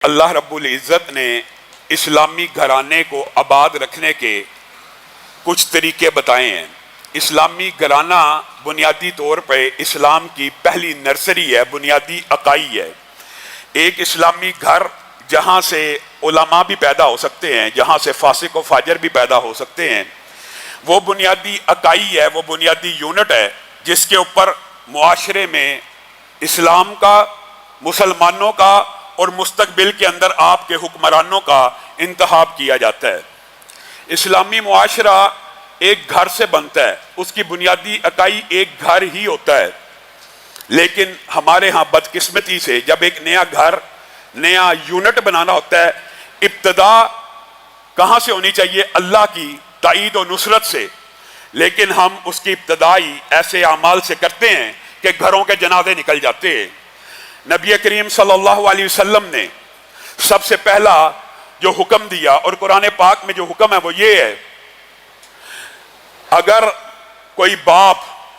اللہ رب العزت نے اسلامی گھرانے کو آباد رکھنے کے کچھ طریقے بتائے ہیں۔ اسلامی گھرانہ بنیادی طور پہ اسلام کی پہلی نرسری ہے، بنیادی اکائی ہے۔ ایک اسلامی گھر جہاں سے علماء بھی پیدا ہو سکتے ہیں، جہاں سے فاسق و فاجر بھی پیدا ہو سکتے ہیں، وہ بنیادی اکائی ہے، وہ بنیادی یونٹ ہے جس کے اوپر معاشرے میں اسلام کا، مسلمانوں کا اور مستقبل کے اندر آپ کے حکمرانوں کا انتخاب کیا جاتا ہے۔ اسلامی معاشرہ ایک گھر سے بنتا ہے، اس کی بنیادی اکائی ایک گھر ہی ہوتا ہے، لیکن ہمارے ہاں بدقسمتی سے جب ایک نیا گھر، نیا یونٹ بنانا ہوتا ہے، ابتدا کہاں سے ہونی چاہیے؟ اللہ کی تائید و نصرت سے، لیکن ہم اس کی ابتدائی ایسے اعمال سے کرتے ہیں کہ گھروں کے جنازے نکل جاتے ہیں۔ نبی کریم صلی اللہ علیہ وسلم نے سب سے پہلا جو حکم دیا، اور قرآن پاک میں جو حکم ہے وہ یہ ہے، اگر کوئی باپ،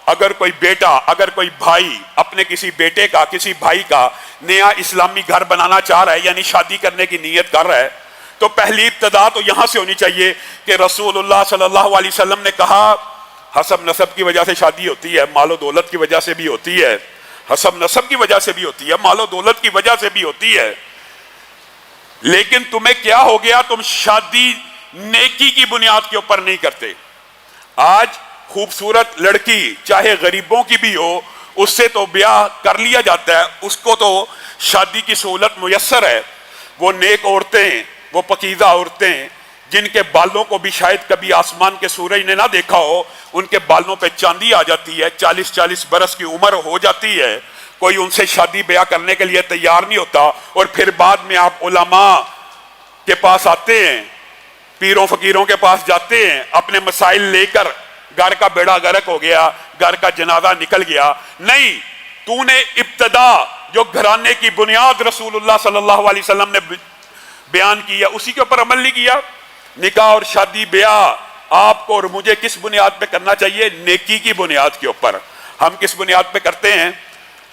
اگر کوئی بیٹا، اگر کوئی بھائی اپنے کسی بیٹے کا، کسی بھائی کا نیا اسلامی گھر بنانا چاہ رہا ہے، یعنی شادی کرنے کی نیت کر رہا ہے، تو پہلی ابتدا تو یہاں سے ہونی چاہیے کہ رسول اللہ صلی اللہ علیہ وسلم نے کہا حسب نسب کی وجہ سے شادی ہوتی ہے، مال و دولت کی وجہ سے بھی ہوتی ہے، حسب نسب کی وجہ سے بھی ہوتی ہے، مال و دولت کی وجہ سے بھی ہوتی ہے، لیکن تمہیں کیا ہو گیا؟ تم شادی نیکی کی بنیاد کے اوپر نہیں کرتے۔ آج خوبصورت لڑکی چاہے غریبوں کی بھی ہو، اس سے تو بیاہ کر لیا جاتا ہے، اس کو تو شادی کی سہولت میسر ہے۔ وہ نیک عورتیں، وہ پاکیزہ عورتیں جن کے بالوں کو بھی شاید کبھی آسمان کے سورج نے نہ دیکھا ہو، ان کے بالوں پہ چاندی آ جاتی ہے، 40 برس کی عمر ہو جاتی ہے، کوئی ان سے شادی بیاہ کرنے کے لیے تیار نہیں ہوتا، اور پھر بعد میں آپ علماء کے پاس آتے ہیں، پیروں فقیروں کے پاس جاتے ہیں، اپنے مسائل لے کر، گھر کا بیڑا غرق ہو گیا، گھر کا جنازہ نکل گیا۔ نہیں، تو نے ابتدا جو گھرانے کی بنیاد رسول اللہ صلی اللہ علیہ وسلم نے بیان کیا اسی کے اوپر عمل نہیں کیا۔ نکاح اور شادی بیاہ آپ کو اور مجھے کس بنیاد پہ کرنا چاہیے؟ نیکی کی بنیاد کے اوپر۔ ہم کس بنیاد پہ کرتے ہیں؟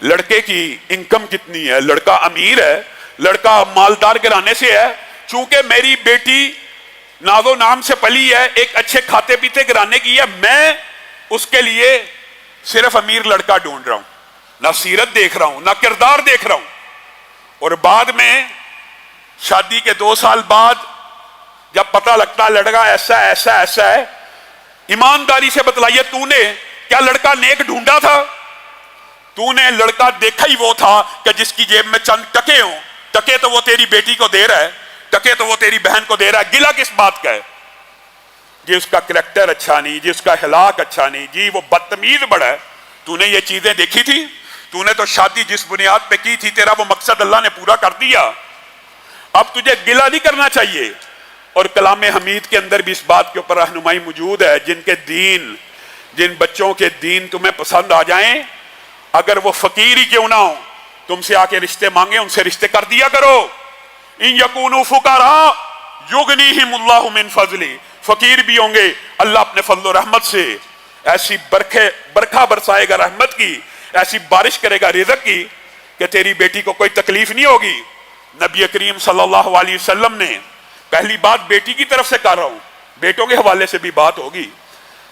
لڑکے کی انکم کتنی ہے؟ لڑکا امیر ہے، لڑکا مالدار گھرانے سے ہے، چونکہ میری بیٹی ناز و نام سے پلی ہے، ایک اچھے کھاتے پیتے گھرانے کی ہے، میں اس کے لیے صرف امیر لڑکا ڈھونڈ رہا ہوں، نہ سیرت دیکھ رہا ہوں، نہ کردار دیکھ رہا ہوں۔ اور بعد میں شادی کے 2 سال بعد جب پتہ لگتا لڑکا ایسا ایسا ایسا ہے، ایمانداری سے بتلائیے، تو نے کیا لڑکا نیک ڈھونڈا تھا؟ تو نے لڑکا دیکھا ہی وہ تھا کہ جس کی جیب میں چند ٹکے ہوں، ٹکے تو وہ تیری بیٹی کو دے رہا ہے، ٹکے تو وہ تیری بہن کو دے رہا ہے، گلا کس بات کا ہے؟ جی اس کا کریکٹر اچھا نہیں، جی اس کا اخلاق اچھا نہیں، جی وہ بدتمیز بڑا ہے۔ تو نے یہ چیزیں دیکھی تھی؟ تو نے تو شادی جس بنیاد پہ کی تھی، تیرا وہ مقصد اللہ نے پورا کر دیا، اب تجھے گلا نہیں کرنا چاہیے۔ اور کلام حمید کے اندر بھی اس بات کے اوپر رہنمائی موجود ہے، جن بچوں کے دین تمہیں پسند آ جائیں، اگر وہ فقیر ہی کیوں نہ ہو، تم سے آ کے رشتے مانگے، ان سے رشتے کر دیا کرو۔ ان یکونوا فقراء یغنیہم اللہ من فضلہ، فقیر بھی ہوں گے، اللہ اپنے فضل و رحمت سے ایسی برکھا برسائے گا رحمت کی، ایسی بارش کرے گا رزق کی کہ تیری بیٹی کو کوئی تکلیف نہیں ہوگی۔ نبی کریم صلی اللہ علیہ وسلم نے، پہلی بات بیٹی کی طرف سے کر رہا ہوں، بیٹوں کے حوالے سے بھی بات ہوگی،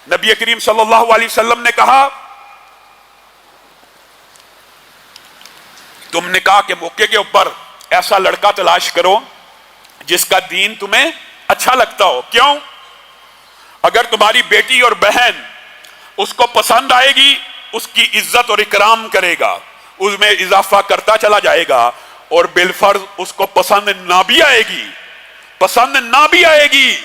نبی کریم صلی اللہ علیہ وسلم نے کہا تم نکاح کے موقع کے اوپر ایسا لڑکا تلاش کرو جس کا دین تمہیں اچھا لگتا ہو۔ کیوں؟ اگر تمہاری بیٹی اور بہن اس کو پسند آئے گی، اس کی عزت اور اکرام کرے گا، اس میں اضافہ کرتا چلا جائے گا، اور بالفرض اس کو پسند نہ بھی آئے گی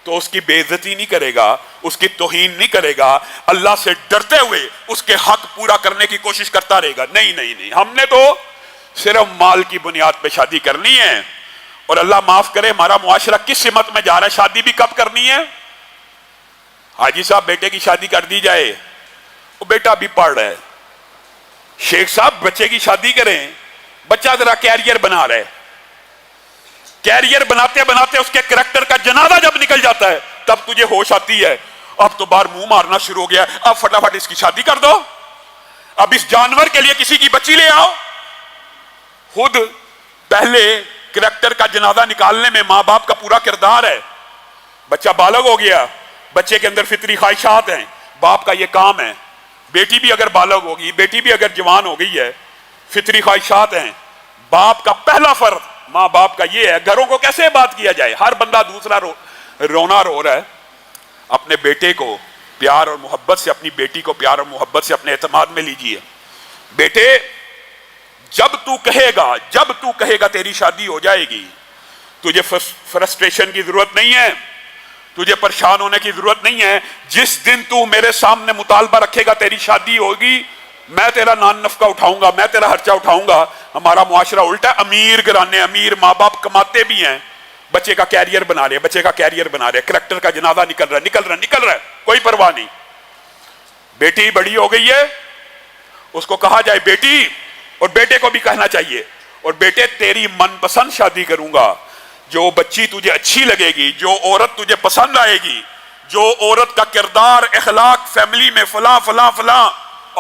تو اس کی بے عزتی نہیں کرے گا، اس کی توہین نہیں کرے گا، اللہ سے ڈرتے ہوئے اس کے حق پورا کرنے کی کوشش کرتا رہے گا۔ نہیں، ہم نے تو صرف مال کی بنیاد پہ شادی کرنی ہے، اور اللہ معاف کرے ہمارا معاشرہ کس سمت میں جا رہا ہے۔ شادی بھی کب کرنی ہے؟ حاجی صاحب بیٹے کی شادی کر دی جائے، وہ بیٹا بھی پڑھ رہا ہے، شیخ صاحب بچے کی شادی کریں، بچہ ذرا کیریئر بنا رہا ہے، کیریئر بناتے بناتے اس کے کریکٹر کا جنازہ جب نکل جاتا ہے تب تجھے ہوش آتی ہے، اب تو باہر منہ مارنا شروع ہو گیا، اب فٹافٹ اس کی شادی کر دو، اب اس جانور کے لیے کسی کی بچی لے آؤ۔ خود پہلے کریکٹر کا جنازہ نکالنے میں ماں باپ کا پورا کردار ہے. بچہ بالغ ہو گیا, بچے کے اندر فطری خواہشات ہیں, باپ کا یہ کام ہے. بیٹی بھی اگر بالغ ہوگی, بیٹی بھی اگر جوان ہو گئی ہے, فطری خواہشات ہیں, باپ کا پہلا فرض ماں باپ کا یہ ہے. گھروں کو کیسے بات کیا جائے؟ ہر بندہ دوسرا رونا رو رہا ہے. اپنے بیٹے کو پیار اور محبت سے, اپنی بیٹی کو پیار اور محبت سے اپنے اعتماد میں لیجئے. بیٹے جب تو کہے گا تیری شادی ہو جائے گی, تجھے فرسٹریشن کی ضرورت نہیں ہے, تجھے پریشان ہونے کی ضرورت نہیں ہے. جس دن تو میرے سامنے مطالبہ رکھے گا تیری شادی ہوگی, میں تیرا نان نفقہ اٹھاؤں گا, میں تیرا خرچہ اٹھاؤں گا. ہمارا معاشرہ الٹا, امیر گھرانے, امیر ماں باپ کماتے بھی ہیں, بچے کا کیریئر بنا رہے, کریکٹر کا جنازہ نکل رہا ہے, کوئی پرواہ نہیں. بیٹی بڑی ہو گئی ہے, اس کو کہا جائے بیٹی, اور بیٹے کو بھی کہنا چاہیے, اور بیٹے تیری من پسند شادی کروں گا, جو بچی تجھے اچھی لگے گی, جو عورت تجھے پسند آئے گی, جو عورت کا کردار, اخلاق, فیملی میں فلاں فلاں فلاں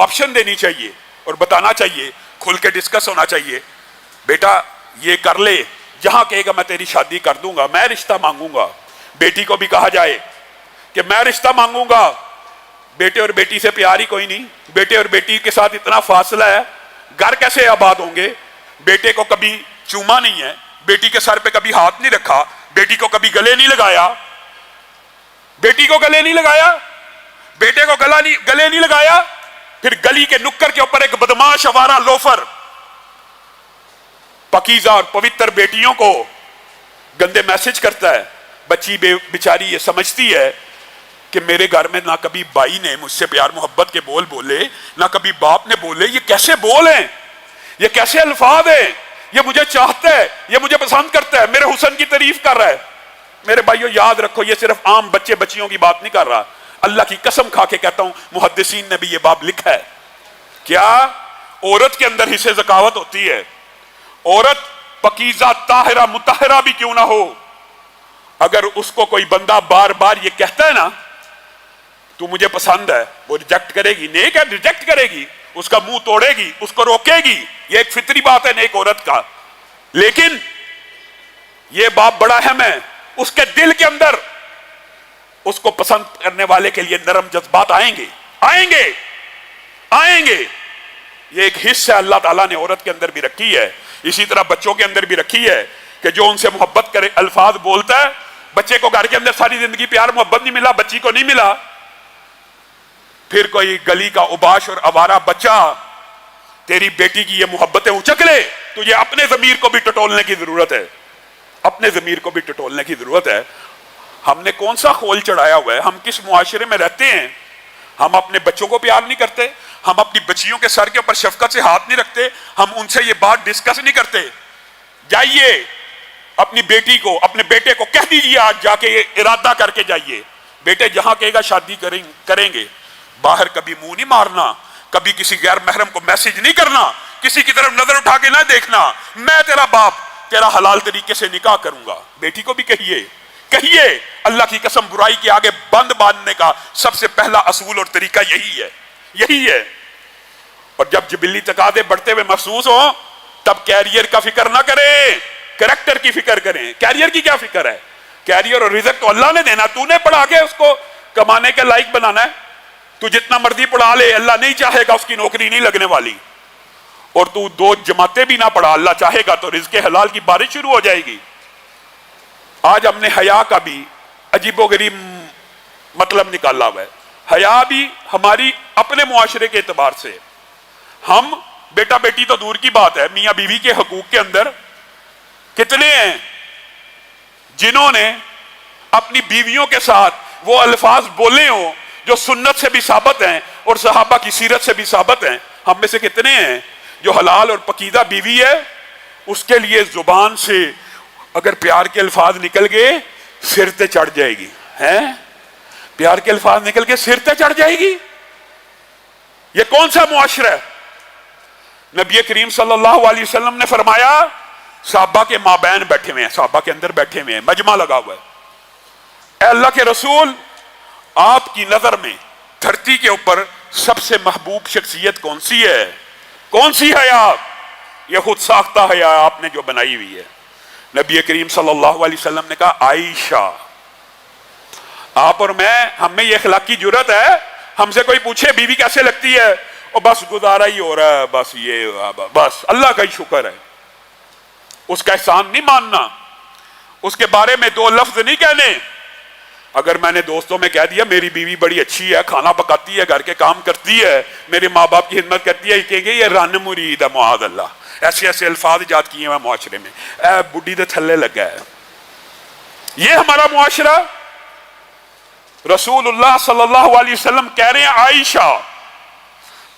آپشن دینی چاہیے اور بتانا چاہیے, کھل کے ڈسکس ہونا چاہیے. بیٹا یہ کر لے, جہاں کہے گا میں تیری شادی کر دوں گا, میں رشتہ مانگوں گا. بیٹی کو بھی کہا جائے کہ میں رشتہ مانگوں گا. بیٹے اور بیٹی سے پیار ہی کوئی نہیں, بیٹے اور بیٹی کے ساتھ اتنا فاصلہ ہے, گھر کیسے آباد ہوں گے؟ بیٹے کو کبھی چوما نہیں ہے, بیٹی کے سر پہ کبھی ہاتھ نہیں رکھا, بیٹی کو کبھی گلے نہیں لگایا, بیٹے کو گلے نہیں لگایا. پھر گلی کے نکر کے اوپر ایک بدماش آوارہ لوفر پاکیزہ اور پوتر بیٹیوں کو گندے میسج کرتا ہے. بچی بیچاری یہ سمجھتی ہے کہ میرے گھر میں نہ کبھی بھائی نے مجھ سے پیار محبت کے بول بولے, نہ کبھی باپ نے بولے. یہ کیسے بول ہیں, یہ کیسے الفاظ ہیں, یہ مجھے چاہتا ہے, یہ مجھے پسند کرتا ہے, میرے حسن کی تعریف کر رہا ہے. میرے بھائیو یاد رکھو, یہ صرف عام بچے بچیوں کی بات نہیں کر رہا, اللہ کی قسم کھا کے کہتا ہوں محدثین نے بھی یہ باب لکھا ہے. کیا عورت کے اندر حصے ذکاوت ہوتی ہے, عورت پاکیزہ طاہرہ مطہرہ بھی کیوں نہ ہو, اگر اس کو کوئی بندہ بار بار یہ کہتا ہے نا تو مجھے پسند ہے, وہ ریجیکٹ کرے گی. نیک ہے, ریجیکٹ کرے گی, اس کا منہ توڑے گی, اس کو روکے گی. یہ ایک فطری بات ہے نیک عورت کا. لیکن یہ باپ بڑا اہم ہے, اس کے دل کے اندر اس کو پسند کرنے والے کے لیے نرم جذبات آئیں گے. یہ ایک حصہ اللہ تعالیٰ نے عورت کے اندر بھی رکھی ہے, اسی طرح بچوں کے اندر بھی رکھی ہے کہ جو ان سے محبت کرے, الفاظ بولتا ہے. بچے کو گھر کے اندر ساری زندگی پیار محبت نہیں ملا, بچی کو نہیں ملا, پھر کوئی گلی کا اوباش اور آوارہ بچہ تیری بیٹی کی یہ محبتیں اچک لے, تجھے اپنے ضمیر کو بھی ٹٹولنے کی ضرورت ہے. ہم نے کون سا خول چڑھایا ہوا ہے, ہم کس معاشرے میں رہتے ہیں؟ ہم اپنے بچوں کو پیار نہیں کرتے, ہم اپنی بچیوں کے سر کے اوپر شفقت سے ہاتھ نہیں رکھتے, ہم ان سے یہ بات ڈسکس نہیں کرتے. جائیے اپنی بیٹی کو, اپنے بیٹے کو کہہ دیجیے, آج جا کے ارادہ کر کے جائیے, بیٹے جہاں کہے گا شادی کریں گے, باہر کبھی منہ نہیں مارنا, کبھی کسی غیر محرم کو میسج نہیں کرنا, کسی کی طرف نظر اٹھا کے نہ دیکھنا, میں تیرا باپ تیرا حلال طریقے سے نکاح کروں گا. بیٹی کو بھی کہیے, اللہ کی قسم برائی کے آگے بند باندھنے کا سب سے پہلا اصول اور طریقہ یہی ہے. اور جب جبلی تقاضے بڑھتے ہوئے محسوس ہوں تب کیریئر کا فکر نہ کریں, کریکٹر کی فکر کریں. کیریئر کی کیا فکر ہے؟ کیریئر اور رزق تو اللہ نے دینا, تو نے پڑھا کے اس کو کمانے کے لائق بنانا ہے. تو جتنا مرضی پڑھا لے, اللہ نہیں چاہے گا اس کی نوکری نہیں لگنے والی. اور تو 2 جماعتیں بھی نہ پڑھا, اللہ چاہے گا تو رزق حلال کی بارش شروع ہو جائے گی. آج ہم نے حیا کا بھی عجیب و غریب مطلب نکالا ہوا ہے. حیا بھی ہماری اپنے معاشرے کے اعتبار سے, ہم بیٹا بیٹی تو دور کی بات ہے, میاں بیوی کے حقوق کے اندر کتنے ہیں جنہوں نے اپنی بیویوں کے ساتھ وہ الفاظ بولے ہوں جو سنت سے بھی ثابت ہیں اور صحابہ کی سیرت سے بھی ثابت ہیں. ہم میں سے کتنے ہیں جو حلال اور پکیزہ بیوی ہے, اس کے لیے زبان سے اگر پیار کے الفاظ نکل گئے سر تے چڑھ جائے گی, پیار کے الفاظ نکل کے سر تے چڑھ جائے گی. یہ کون سا معاشرہ ہے؟ نبی کریم صلی اللہ علیہ وسلم نے فرمایا, صحابہ کے مابین بیٹھے ہوئے ہیں, صحابہ کے اندر بیٹھے ہوئے ہیں, مجمع لگا ہوا ہے, اے اللہ کے رسول, آپ کی نظر میں دھرتی کے اوپر سب سے محبوب شخصیت کون سی ہے؟ کون سی ہے آپ؟ یہ خود ساختہ حیا آپ نے جو بنائی ہوئی ہے. نبی کریم صلی اللہ علیہ وسلم نے کہا عائشہ آپ اور میں, ہم میں یہ اخلاقی جرت ہے, ہم سے کوئی پوچھے بیوی کیسے لگتی ہے, اور بس گزارا ہی ہو رہا ہے, بس یہ بس اللہ کا ہی شکر ہے, اس کا احسان نہیں ماننا, اس کے بارے میں دو لفظ نہیں کہنے. اگر میں نے دوستوں میں کہہ دیا میری بیوی بڑی اچھی ہے, کھانا پکاتی ہے, گھر کے کام کرتی ہے, میرے ماں باپ کی خدمت کرتی ہے, یہ کہیں گے یہ رن مرید ہے, معاذ اللہ, ایسے ایسے الفاظ ایجاد کیے ہیں معاشرے میں, اے بڈی دے تھلے لگا ہے. یہ ہمارا معاشرہ. رسول اللہ صلی اللہ علیہ وسلم کہہ رہے ہیں عائشہ.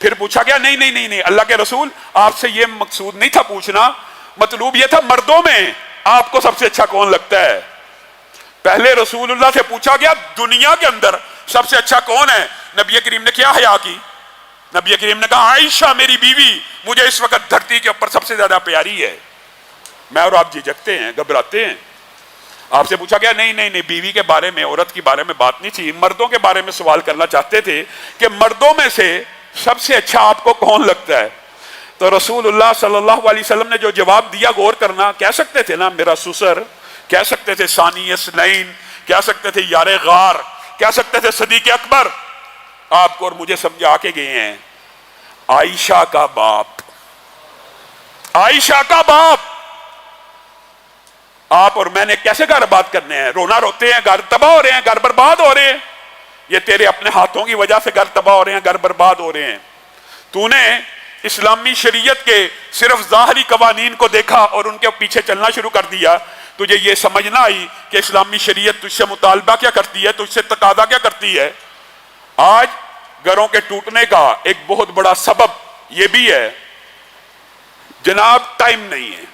پھر پوچھا گیا نہیں نہیں نہیں نہیں اللہ کے رسول آپ سے یہ مقصود نہیں تھا پوچھنا, مطلوب یہ تھا مردوں میں آپ کو سب سے اچھا کون لگتا ہے. پہلے رسول اللہ سے پوچھا گیا دنیا کے اندر سب سے اچھا کون ہے. نبی کریم نے کیا حیا کی, نبی کریم نے کہا عائشہ میری بیوی مجھے اس وقت دھرتی کے اوپر سب سے زیادہ پیاری ہے. میں اور آپ جھجکتے ہیں, گھبراتے ہیں. آپ سے پوچھا گیا نہیں نہیں نہیں بیوی کے بارے میں, عورت کے بارے میں بات نہیں تھی, مردوں کے بارے میں سوال کرنا چاہتے تھے کہ مردوں میں سے سب سے اچھا آپ کو کون لگتا ہے. تو رسول اللہ صلی اللہ علیہ وسلم نے جو جواب دیا غور کرنا. کہہ سکتے تھے نا میرا سسر, کہہ سکتے تھے ثانی اثنین, کہہ سکتے تھے یار غار, کہہ سکتے تھے صدیق اکبر. آپ کو اور مجھے سمجھا کے گئے ہیں عائشہ کا باپ, عائشہ کا باپ. آپ اور میں نے کیسے گھر آباد کرنے ہیں؟ رونا روتے ہیں, گھر تباہ ہو رہے ہیں, گھر برباد ہو رہے ہیں. یہ تیرے اپنے ہاتھوں کی وجہ سے گھر تباہ ہو رہے ہیں, گھر برباد ہو رہے ہیں. تو نے اسلامی شریعت کے صرف ظاہری قوانین کو دیکھا اور ان کے پیچھے چلنا شروع کر دیا. تجھے یہ سمجھ نہ آئی کہ اسلامی شریعت تجھ سے مطالبہ کیا کرتی ہے, تجھ سے تقاضا کیا کرتی ہے. آج گھروں کے ٹوٹنے کا ایک بہت بڑا سبب یہ بھی ہے جناب ٹائم نہیں ہے.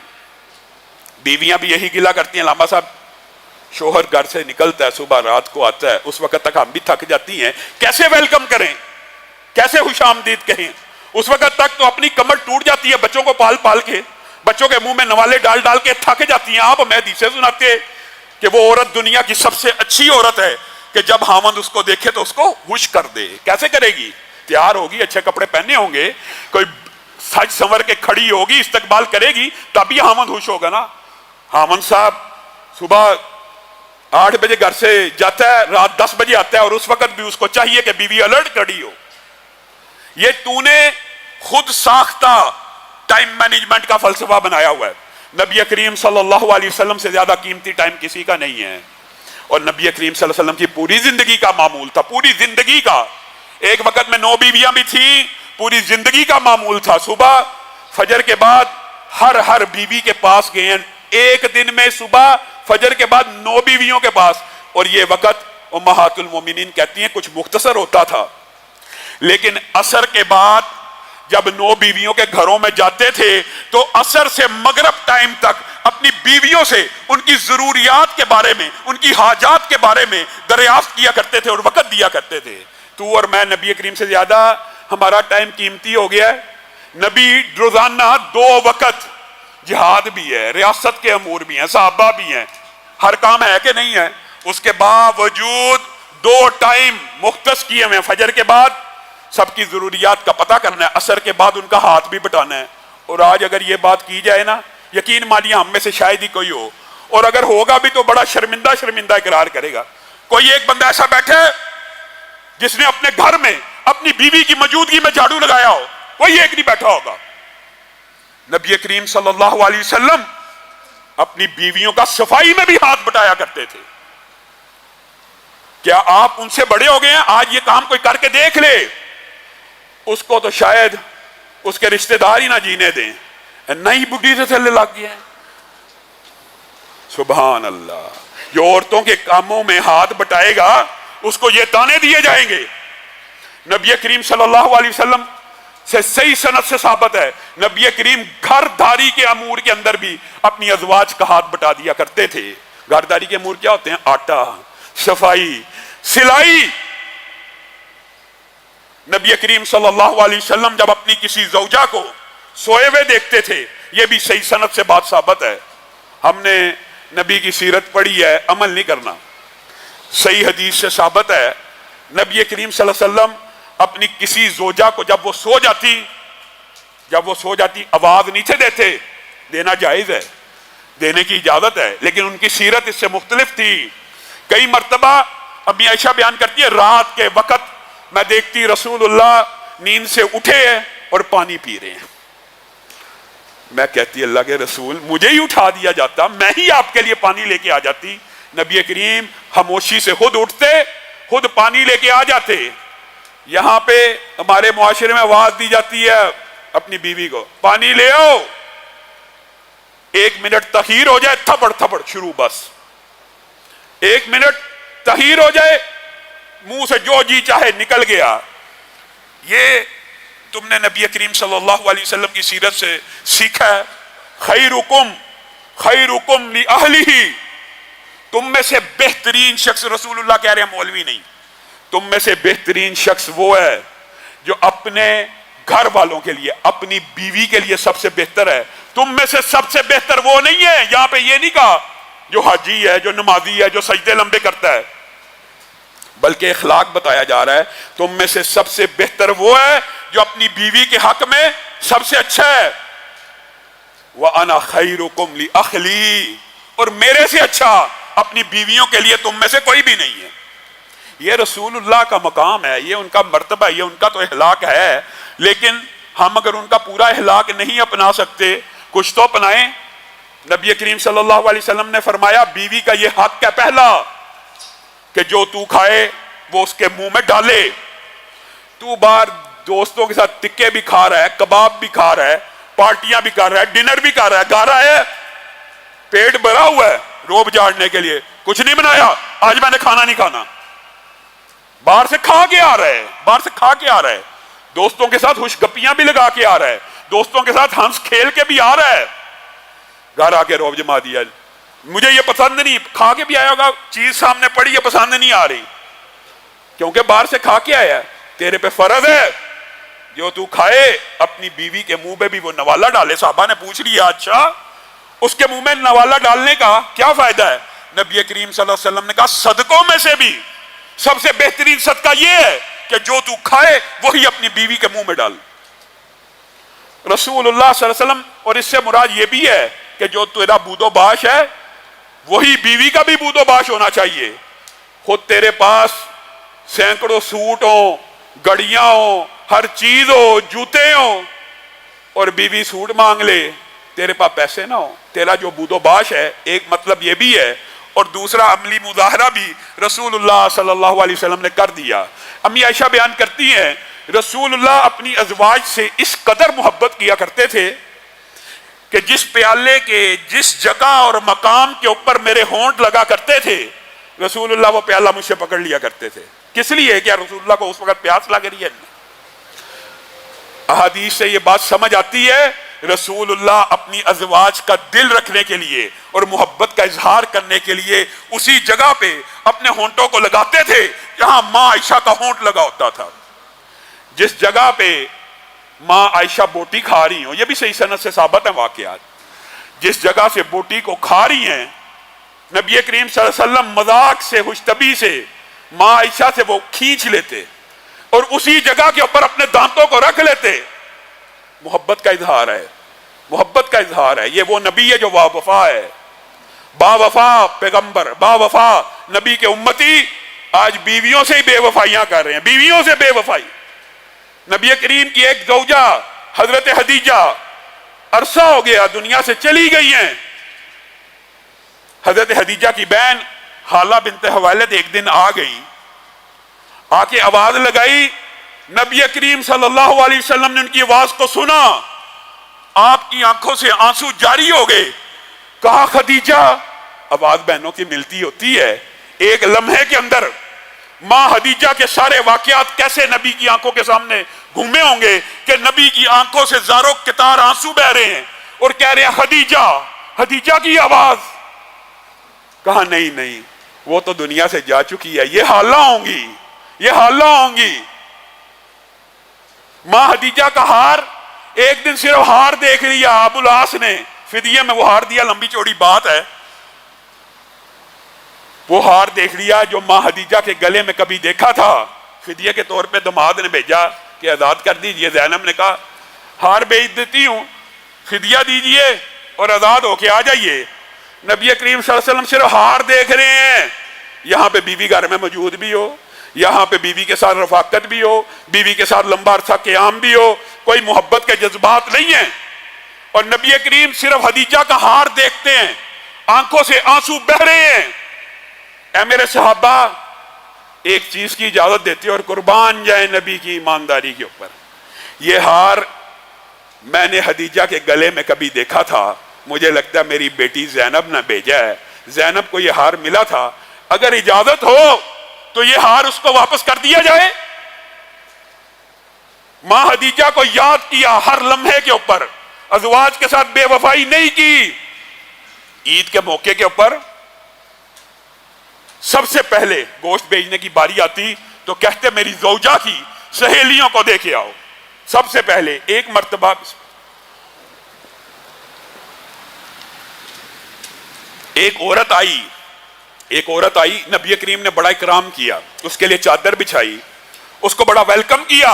بیویاں بھی یہی گلہ کرتی ہیں لاما صاحب, شوہر گھر سے نکلتا ہے صبح رات کو آتا ہے, اس وقت تک ہم بھی تھک جاتی ہیں, کیسے ویلکم کریں, کیسے خوش آمدید کہیں. اس وقت تک تو اپنی کمر ٹوٹ جاتی ہے بچوں کو پال پال کے, بچوں کے منہ میں نوالے ڈال ڈال کے تھک جاتی ہیں. آپ ہمیں حدیثیں سناتے کہ وہ عورت دنیا کی سب سے اچھی عورت ہے کہ جب خاوند اس کو دیکھے تو اس کو خوش کر دے. کیسے کرے گی؟ تیار ہوگی, اچھے کپڑے پہنے ہوں گے, کوئی سج سنور کے کھڑی ہوگی, استقبال کرے گی, تبھی خاوند خوش ہوگا نا. خاوند صاحب صبح 8 بجے گھر سے جاتا ہے, رات 10 بجے آتا ہے, اور اس وقت بھی اس کو چاہیے کہ بیوی الرٹ کھڑی ہو. یہ تو نے خود ساختہ ٹائم مینجمنٹ کا فلسفہ بنایا ہوا ہے. نبی کریم صلی اللہ علیہ وسلم سے زیادہ قیمتی ٹائم کسی کا نہیں ہے. اور نبی کریم صلی اللہ علیہ وسلم کی پوری زندگی کا معمول تھا, پوری زندگی کا. ایک وقت میں 9 بیویاں بھی تھیں, پوری زندگی کا معمول تھا. صبح فجر کے بعد ہر بیوی کے پاس گئے ہیں, ایک دن میں صبح فجر کے بعد 9 بیویوں کے پاس. اور یہ وقت امہات المومنین کہتی ہیں کچھ مختصر ہوتا تھا, لیکن عصر کے بعد جب 9 بیویوں کے گھروں میں جاتے تھے تو عصر سے مغرب ٹائم تک اپنی بیویوں سے ان کی ضروریات کے بارے میں, ان کی حاجات کے بارے میں دریافت کیا کرتے تھے اور وقت دیا کرتے تھے. تو اور میں نبی کریم سے زیادہ ہمارا ٹائم قیمتی ہو گیا ہے. نبی روزانہ 2 وقت, جہاد بھی ہے, ریاست کے امور بھی ہیں, صحابہ بھی ہیں, ہر کام ہے کہ نہیں ہے, اس کے باوجود 2 ٹائم مختص کیے ہوئے ہیں. فجر کے بعد سب کی ضروریات کا پتہ کرنا ہے, عصر کے بعد ان کا ہاتھ بھی بٹانا ہے. اور آج اگر یہ بات کی جائے نا, یقین مانیے ہم میں سے شاید ہی کوئی ہو, اور اگر ہوگا بھی تو بڑا شرمندہ اقرار کرے گا. کوئی ایک بندہ ایسا بیٹھے جس نے اپنے گھر میں اپنی بیوی کی موجودگی میں جھاڑو لگایا ہو, کوئی ایک نہیں بیٹھا ہوگا. نبی کریم صلی اللہ علیہ وسلم اپنی بیویوں کا صفائی میں بھی ہاتھ بٹایا کرتے تھے. کیا آپ ان سے بڑے ہو گئے ہیں؟ آج یہ کام کوئی کر کے دیکھ لے, اس کو تو شاید اس کے رشتہ دار ہی نہ جینے دیں. نہیں بڈھی سے تھلے لگ گیا ہے. سبحان اللہ. جو عورتوں کے کاموں میں ہاتھ بٹائے گا اس کو یہ تانے دیے جائیں گے. نبی کریم صلی اللہ علیہ وسلم سے صحیح سند سے ثابت ہے, نبی کریم گھر داری کے امور کے اندر بھی اپنی ازواج کا ہاتھ بٹا دیا کرتے تھے. گھر داری کے امور کیا ہوتے ہیں؟ آٹا, صفائی, سلائی. نبی کریم صلی اللہ علیہ وسلم جب اپنی کسی زوجہ کو سوئے ہوئے دیکھتے تھے, یہ بھی صحیح سند سے بات ثابت ہے. ہم نے نبی کی سیرت پڑھی ہے, عمل نہیں کرنا. صحیح حدیث سے ثابت ہے نبی کریم صلی اللہ علیہ وسلم اپنی کسی زوجہ کو جب وہ سو جاتی جب وہ سو جاتی آواز نہیں تھے دیتے، دینا جائز ہے، دینے کی اجازت ہے، لیکن ان کی سیرت اس سے مختلف تھی۔ کئی مرتبہ امی عائشہ بیان کرتی ہے رات کے وقت میں دیکھتی رسول اللہ نیند سے اٹھے ہیں اور پانی پی رہے ہیں۔ میں کہتی اللہ کے رسول مجھے ہی اٹھا دیا جاتا، میں ہی آپ کے لیے پانی لے کے آ جاتی۔ نبی کریم خاموشی سے خود اٹھتے، خود پانی لے کے آ جاتے۔ یہاں پہ ہمارے معاشرے میں آواز دی جاتی ہے اپنی بیوی کو پانی لے آؤ، 1 منٹ تاخیر ہو جائے تھپڑ تھپڑ شروع، بس 1 منٹ تاخیر ہو جائے منہ سے جو جی چاہے نکل گیا۔ یہ تم نے نبی کریم صلی اللہ علیہ وسلم کی سیرت سے سیکھا ہے۔ خیرکم لأہلہ، تم میں سے بہترین شخص، رسول اللہ کہہ رہے ہیں مولوی نہیں، تم میں سے بہترین شخص وہ ہے جو اپنے گھر والوں کے لیے، اپنی بیوی کے لیے سب سے بہتر ہے۔ تم میں سے سب سے بہتر وہ نہیں ہے، یہاں پہ یہ نہیں کہا جو حاجی ہے، جو نمازی ہے، جو سجدے لمبے کرتا ہے، بلکہ اخلاق بتایا جا رہا ہے تم میں سے سب سے بہتر وہ ہے جو اپنی بیوی کے حق میں سب سے اچھا ہے۔ وَأَنَا خَيْرُكُمْ لِأَخْلِي، اور میرے سے اچھا اپنی بیویوں کے لیے تم میں سے کوئی بھی نہیں ہے۔ یہ رسول اللہ کا مقام ہے، یہ ان کا مرتبہ ہے، یہ ان کا تو اخلاق ہے، لیکن ہم اگر ان کا پورا اخلاق نہیں اپنا سکتے کچھ تو اپنائیں۔ نبی کریم صلی اللہ علیہ وسلم نے فرمایا بیوی کا یہ حق ہے پہلا کہ جو تو کھائے وہ اس کے منہ میں ڈالے۔ تو باہر دوستوں کے ساتھ ٹکے بھی کھا رہا ہے، کباب بھی کھا رہا ہے، پارٹیاں بھی کر رہا ہے، ڈنر بھی کر رہا ہے، گا رہا ہے، پیٹ بھرا ہوا ہے، روب جاڑنے کے لیے کچھ نہیں بنایا، آج میں نے کھانا نہیں کھانا، باہر سے کھا کے آ رہا ہے، باہر سے کھا کے آ رہا ہے، دوستوں کے ساتھ خوش گپیاں بھی لگا کے آ رہا ہے، دوستوں کے ساتھ ہنس کھیل کے بھی آ رہا ہے، گھر آ کے روب جما دیا، مجھے یہ پسند نہیں، کھا کے بھی آیا ہوگا، چیز سامنے پڑی یہ پسند نہیں آ رہی، کیونکہ باہر سے کھا کے آیا ہے۔ تیرے پہ فرض ہے جو تو کھائے اپنی بیوی کے منہ میں بھی وہ نوالا ڈالے۔ صحابہ نے پوچھ لیا اچھا اس کے منہ میں نوالا ڈالنے کا کیا فائدہ ہے؟ نبی کریم صلی اللہ علیہ وسلم نے کہا صدقوں میں سے بھی سب سے بہترین صدقہ یہ ہے کہ جو تو کھائے وہی اپنی بیوی کے منہ میں ڈال۔ رسول اللہ صلی اللہ علیہ وسلم، اور اس سے مراد یہ بھی ہے کہ جو تیرا بود و باش ہے وہی بیوی کا بھی بود و باش ہونا چاہیے۔ خود تیرے پاس سینکڑوں سوٹ ہوں، گڑیاں ہوں، ہر چیز ہو، جوتے ہوں، اور بیوی سوٹ مانگ لے، تیرے پاس پیسے نہ ہو، تیرا جو بود و باش ہے، ایک مطلب یہ بھی ہے، اور دوسرا عملی مظاہرہ بھی رسول اللہ صلی اللہ علیہ وسلم نے کر دیا۔ امی عائشہ بیان کرتی ہیں رسول اللہ اپنی ازواج سے اس قدر محبت کیا کرتے تھے کہ جس پیالے کے جس جگہ اور مقام کے اوپر میرے ہونٹ لگا کرتے تھے رسول اللہ وہ پیالہ مجھ سے پکڑ لیا کرتے تھے۔ کس لیے؟ کیا رسول اللہ کو اس وقت پیاس لگ رہی ہے؟ احادیث سے یہ بات سمجھ آتی ہے رسول اللہ اپنی ازواج کا دل رکھنے کے لیے اور محبت کا اظہار کرنے کے لیے اسی جگہ پہ اپنے ہونٹوں کو لگاتے تھے جہاں ماں عائشہ کا ہونٹ لگا ہوتا تھا۔ جس جگہ پہ ماں عائشہ بوٹی کھا رہی ہوں، یہ بھی صحیح سند سے ثابت ہے واقعات، جس جگہ سے بوٹی کو کھا رہی ہیں نبی کریم صلی اللہ علیہ وسلم مذاق سے خوشطبی سے ماں عائشہ سے وہ کھینچ لیتے اور اسی جگہ کے اوپر اپنے دانتوں کو رکھ لیتے۔ محبت کا اظہار ہے، محبت کا اظہار ہے۔ یہ وہ نبی ہے جو وفا ہے، با وفا پیغمبر، با وفا نبی کے امتی آج بیویوں سے ہی بے وفائیاں کر رہے ہیں، بیویوں سے بے وفائی۔ نبی کریم کی ایک زوجہ حضرت خدیجہ عرصہ ہو گیا دنیا سے چلی گئی ہیں۔ حضرت خدیجہ کی بہن حالہ بنت خویلد ایک دن آ گئی، آ کے آواز لگائی، نبی کریم صلی اللہ علیہ وسلم نے ان کی آواز کو سنا، آپ کی آنکھوں سے آنسو جاری ہو گئے۔ کہا خدیجہ، آواز بہنوں کی ملتی ہوتی ہے، ایک لمحے کے اندر ماں خدیجہ کے سارے واقعات کیسے نبی کی آنکھوں کے سامنے گھومے ہوں گے کہ نبی کی آنکھوں سے زاروں قطار آنسو بہ رہے ہیں اور کہہ رہے ہیں خدیجہ، خدیجہ کی آواز۔ کہا نہیں نہیں، وہ تو دنیا سے جا چکی ہے، یہ حالہ ہوں گی، یہ حالہ ہوں گی۔ ماں خدیجہ کا ہار، ایک دن صرف ہار دیکھ لیا ابو العاص نے، فدیے میں وہ ہار دیا، لمبی چوڑی بات ہے، وہ ہار دیکھ لیا جو ماں خدیجہ کے گلے میں کبھی دیکھا تھا، فدیے کے طور پہ داماد نے بھیجا کہ آزاد کر دیجئے۔ زینب نے کہا ہار بیچ دیتی ہوں، فدیہ دیجئے اور آزاد ہو کے آ جائیے۔ نبی کریم صلی اللہ علیہ وسلم صرف ہار دیکھ رہے ہیں، یہاں پہ بیوی گھر میں موجود بھی ہو، یہاں پہ بیوی کے ساتھ رفاقت بھی ہو، بیوی کے ساتھ لمبا عرصہ قیام بھی ہو، کوئی محبت کے جذبات نہیں ہیں، اور نبی کریم صرف خدیجہ کا ہار دیکھتے ہیں، آنکھوں سے آنسو بہ رہے ہیں۔ اے میرے صحابہ، ایک چیز کی اجازت دیتے اور قربان جائے نبی کی ایمانداری کے اوپر، یہ ہار میں نے خدیجہ کے گلے میں کبھی دیکھا تھا، مجھے لگتا ہے میری بیٹی زینب نے بھیجا ہے، زینب کو یہ ہار ملا تھا، اگر اجازت ہو تو یہ ہار اس کو واپس کر دیا جائے۔ ماں خدیجہ کو یاد کیا ہر لمحے کے اوپر، ازواج کے ساتھ بے وفائی نہیں کی۔ عید کے موقع کے اوپر سب سے پہلے گوشت بھیجنے کی باری آتی تو کہتے میری زوجہ کی سہیلیوں کو دے کے آؤ۔ سب سے پہلے ایک مرتبہ ایک عورت آئی، نبی کریم نے بڑا اکرام کیا، اس کے لیے چادر بچھائی، اس کو بڑا ویلکم کیا۔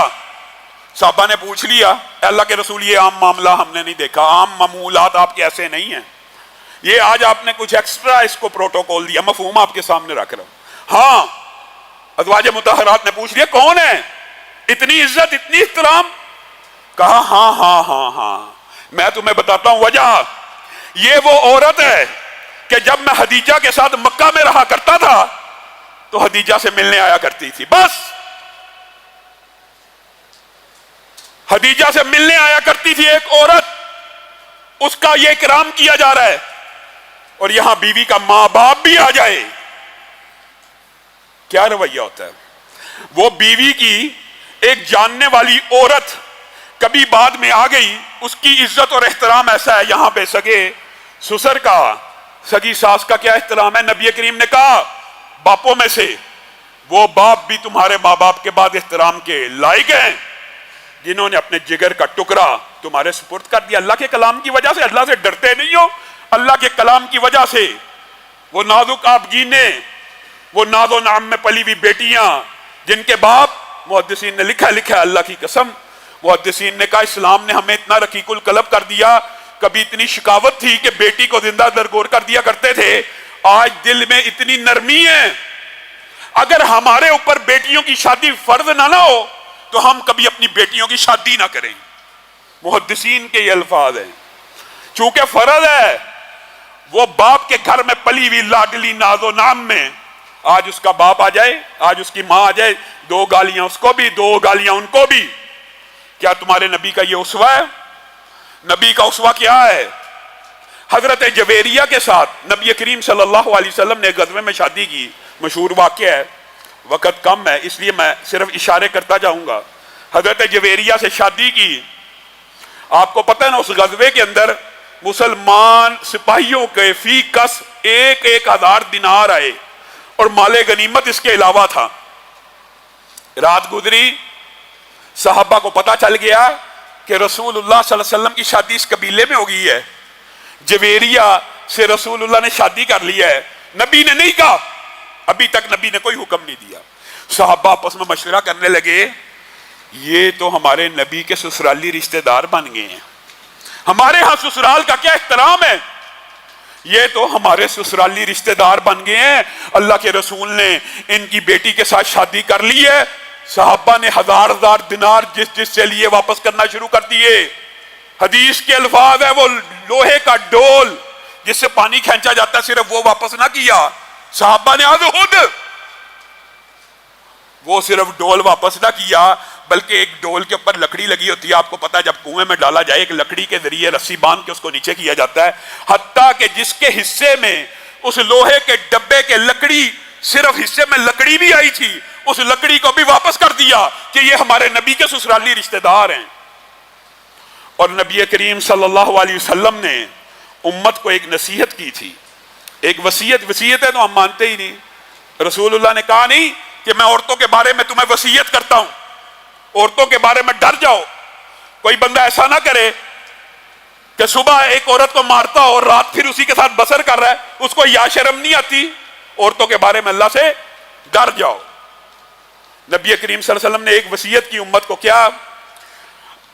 صحابہ نے پوچھ لیا اے اللہ کے رسول، یہ عام معاملہ ہم نے نہیں دیکھا، عام معمولات آپ کے ایسے نہیں ہیں، یہ آج آپ نے کچھ ایکسٹرا اس کو پروٹوکول دیا، مفہوم آپ کے سامنے رکھ رہا ہوں۔ ہاں، ازواج مطہرات نے پوچھ لیا کون ہے، اتنی عزت اتنی احترام؟ کہا ہاں ہاں ہاں ہاں، میں تمہیں بتاتا ہوں وجہ، یہ وہ عورت ہے کہ جب میں خدیجہ کے ساتھ مکہ میں رہا کرتا تھا تو خدیجہ سے ملنے آیا کرتی تھی، بس خدیجہ سے ملنے آیا کرتی تھی ایک عورت، اس کا یہ اکرام کیا جا رہا ہے، اور یہاں بیوی کا ماں باپ بھی آ جائے، کیا رویہ ہوتا ہے؟ وہ بیوی کی ایک جاننے والی عورت کبھی بعد میں آ گئی، اس کی عزت اور احترام ایسا ہے، یہاں پہ سگے سسر کا، سگی ساس کا کیا احترام ہے؟ نبی کریم نے کہا باپوں میں سے وہ باپ بھی تمہارے ماں باپ کے بعد احترام کے لائق ہیں جنہوں نے اپنے جگر کا ٹکڑا تمہارے سپرد کر دیا، اللہ کے کلام کی وجہ سے۔ اللہ سے ڈرتے نہیں ہو؟ اللہ کے کلام کی وجہ سے وہ نازک آپ جینے، وہ ناز و نعم میں پلی ہوئی بیٹیاں جن کے باپ، محدثین نے لکھا ہے اللہ کی قسم، محدثین نے کہا اسلام نے ہمیں اتنا رقیق القلب کر دیا، کبھی اتنی شکاوت تھی کہ بیٹی کو زندہ درگور کر دیا کرتے تھے، آج دل میں اتنی نرمی ہے، اگر ہمارے اوپر بیٹیوں کی شادی فرض نہ ہو تو ہم کبھی اپنی بیٹیوں کی شادی نہ کریں۔ محدثین کے یہ الفاظ ہیں، چونکہ فرض ہے، وہ باپ کے گھر میں پلی ہوئی لاڈلی ناز و نام میں آج اس کا باپ آ جائے، آج اس کی ماں آ جائے، دو گالیاں اس کو بھی، دو گالیاں ان کو بھی، کیا تمہارے نبی کا یہ اسوہ ہے؟ نبی کا اسوہ کیا ہے؟ حضرت جویریہ کے ساتھ نبی کریم صلی اللہ علیہ وسلم نے غزوے میں شادی کی، مشہور واقعہ ہے، وقت کم ہے اس لیے میں صرف اشارے کرتا جاؤں گا۔ حضرت جویریہ سے شادی کی، آپ کو پتہ ہے نا اس غزوے کے اندر مسلمان سپاہیوں کے فی کس 1,000 دینار آئے اور مال غنیمت اس کے علاوہ تھا۔ رات گزری، صحابہ کو پتہ چل گیا کہ رسول اللہ صلی اللہ علیہ وسلم کی شادی اس قبیلے میں ہو گئی ہے، جویریہ سے رسول اللہ نے شادی کر لی ہے۔ نبی نے نہیں کہا، ابھی تک نبی نے کوئی حکم نہیں دیا۔ صحابہ آپس میں مشورہ کرنے لگے، یہ تو ہمارے نبی کے سسرالی رشتہ دار بن گئے ہیں، ہمارے ہاں سسرال کا کیا احترام ہے، یہ تو ہمارے سسرالی رشتہ دار بن گئے ہیں، اللہ کے رسول نے ان کی بیٹی کے ساتھ شادی کر لی ہے۔ صحابہ نے 1,000 دینار جس سے لیے واپس کرنا شروع کر دیے۔ حدیث کے الفاظ ہے، وہ لوہے کا ڈول جس سے پانی کھینچا جاتا ہے صرف وہ واپس نہ کیا صحابہ نے، وہ صرف ڈول واپس نہ کیا بلکہ ایک ڈول کے اوپر لکڑی لگی ہوتی ہے، آپ کو پتا ہے جب کنویں میں ڈالا جائے ایک لکڑی کے ذریعے رسی باندھ کے اس کو نیچے کیا جاتا ہے، حتیٰ کہ جس کے حصے میں اس لوہے کے ڈبے کے لکڑی صرف حصے میں لکڑی بھی آئی تھی، اس لکڑی کو بھی واپس کر دیا کہ یہ ہمارے نبی کے سسرالی رشتہ دار ہیں۔ اور نبی کریم صلی اللہ علیہ وسلم نے امت کو ایک نصیحت کی تھی، ایک وصیت ہے تو ہم مانتے ہی نہیں۔ رسول اللہ نے کہا نہیں کہ میں عورتوں کے بارے میں تمہیں وصیت کرتا ہوں، عورتوں کے بارے میں ڈر جاؤ۔ کوئی بندہ ایسا نہ کرے کہ صبح ایک عورت کو مارتا اور رات پھر اسی کے ساتھ بسر کر رہا ہے، اس کو یا شرم نہیں آتی؟ عورتوں کے بارے میں اللہ سے ڈر جاؤ۔ نبی کریم صلی اللہ علیہ وسلم نے ایک وصیت کی امت کو، کیا؟